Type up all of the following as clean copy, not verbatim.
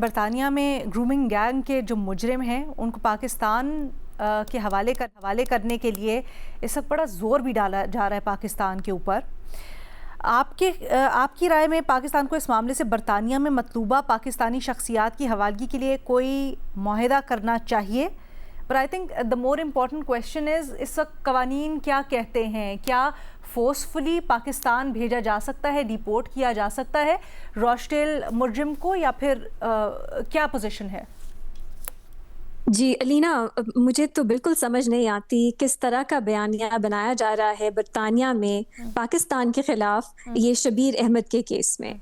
बरतानिया में grooming gang के जो मुजरिम हैं उनको पाकिस्तान के हवाले करने के लिए इस वक्त बड़ा ज़ोर भी डाला जा रहा है पाकिस्तान के ऊपर। आपकी राय में पाकिस्तान को इस मामले से बरतानिया में मतलूबा पाकिस्तानी शख्सियात की हवालगी के लिए कोई मुआहदा करना चाहिए? पर I think the more important question is इस वक्त कवानीन क्या कहते हैं? क्या फोर्सफुली पाकिस्तान भेजा जा सकता है, डिपोर्ट किया जा सकता है रोशटेल मुजरिम को, या फिर क्या पोजीशन है? जी अलीना, मुझे तो बिल्कुल समझ नहीं आती किस तरह का बयानिया बनाया जा रहा है बरतानिया में पाकिस्तान के खिलाफ ये शबीर अहमद के केस में।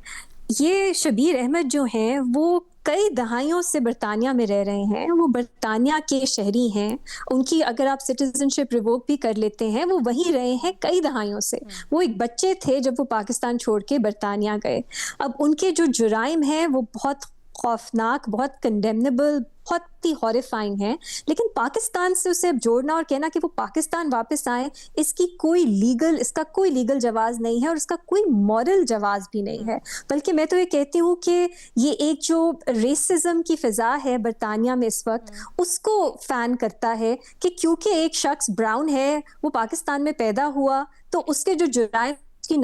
ये शबीर अहमद जो हैं वो कई दहाइयों से बरतानिया में रह रहे हैं, वो बरतानिया के शहरी हैं। उनकी अगर आप सिटीजनशिप रिवोक भी कर लेते हैं, वो वहीं रहे हैं कई दहाइयों से। वो एक बच्चे थे जब वो पाकिस्तान छोड़ के बरतानिया गए। अब उनके जो जुराइम हैं वो बहुत खौफनाक, बहुत कंडेमनेबल, बहुत ही हॉरिफाइंग है। लेकिन पाकिस्तान से उसे अब जोड़ना और कहना कि वो पाकिस्तान वापस आए, इसका कोई लीगल जवाज नहीं है और इसका कोई मॉरल जवाज भी नहीं है। बल्कि मैं तो ये कहती हूँ कि ये एक जो रेसिज्म की फिजा है बरतानिया में इस वक्त, उसको फैन करता है कि क्योंकि एक शख्स ब्राउन है, वो पाकिस्तान में पैदा हुआ, तो उसके जो जुराइम की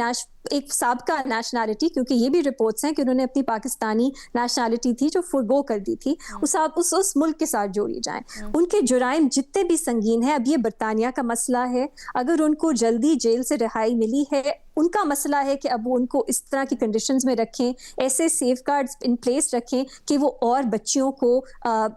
एक साबका नेशनैलिटी, क्योंकि ये भी रिपोर्ट्स हैं कि उन्होंने अपनी पाकिस्तानी नेशनैलिटी थी जो फुरगो कर दी थी, उस मुल्क के साथ जोड़ी जाएं। उनके जुराइम जितने भी संगीन हैं, अब ये बरतानिया का मसला है। अगर उनको जल्दी जेल से रिहाई मिली है, उनका मसला है कि अब वो उनको इस तरह की कंडीशंस में रखें, ऐसे सेफगार्ड्स इन प्लेस रखें कि वो और बच्चियों को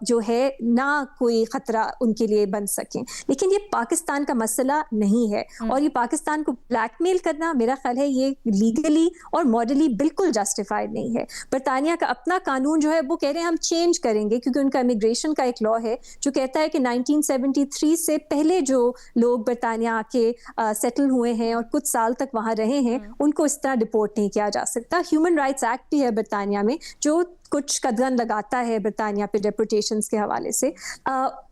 जो है ना कोई खतरा उनके लिए बन सकें। लेकिन ये पाकिस्तान का मसला नहीं है और ये पाकिस्तान को ब्लैकमेल करना, मेरा ख्याल है ये लीगली और मॉरली बिल्कुल जस्टिफाइड नहीं है। बरतानिया का अपना कानून जो है वो कह रहे हैं हम चेंज करेंगे, क्योंकि उनका इमिग्रेशन का एक लॉ है जो कहता है कि 1973 से पहले जो लोग बरतानिया आके सेटल हुए हैं और कुछ साल तक वहां रहे हैं, उनको इस तरह डिपोर्ट नहीं किया जा सकता। ह्यूमन राइट्स एक्ट भी है बरतानिया में जो कुछ कदम लगाता है बरतानिया पे डेपोटेशंस के हवाले से।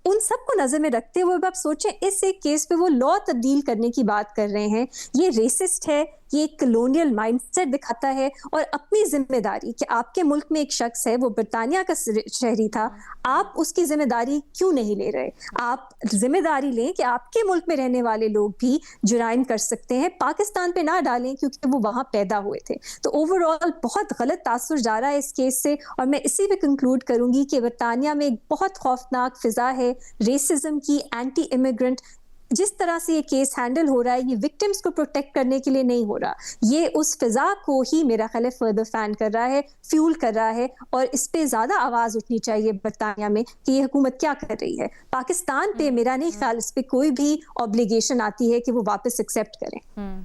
उन सबको नजर में रखते हुए आप सोचें, इस एक केस पे वो लॉ तब्दील करने की बात कर रहे हैं। ये रेसिस्ट है, ये कलोनियल माइंडसेट दिखाता है और अपनी जिम्मेदारी कि आपके मुल्क में एक शख्स है, वो बरतानिया का शहरी था, आप उसकी जिम्मेदारी क्यों नहीं ले रहे? आप जिम्मेदारी लें कि आपके मुल्क में रहने वाले लोग भी जुराइम कर सकते हैं, पाकिस्तान पे ना डालें क्योंकि वो वहां पैदा हुए थे। तो ओवरऑल बहुत गलत तासुर जा रहा है इस केस से और मैं इसी पे कंक्लूड करूंगी कि बरतानिया में एक बहुत खौफनाक फिजा है रेसिज्म की, एंटी इमिग्रेंट। जिस तरह से ये केस हैंडल हो रहा है, ये विक्टिम्स को प्रोटेक्ट करने के लिए नहीं हो रहा, ये उस फिजा को ही मेरा ख्याल है फर्दर फैन कर रहा है, फ्यूल कर रहा है। और इस पे ज्यादा आवाज उठनी चाहिए बरतानिया में कि ये हुकूमत क्या कर रही है। पाकिस्तान पे मेरा नहीं ख्याल इस पे कोई भी ऑब्लिगेशन आती है कि वो वापस एक्सेप्ट करें।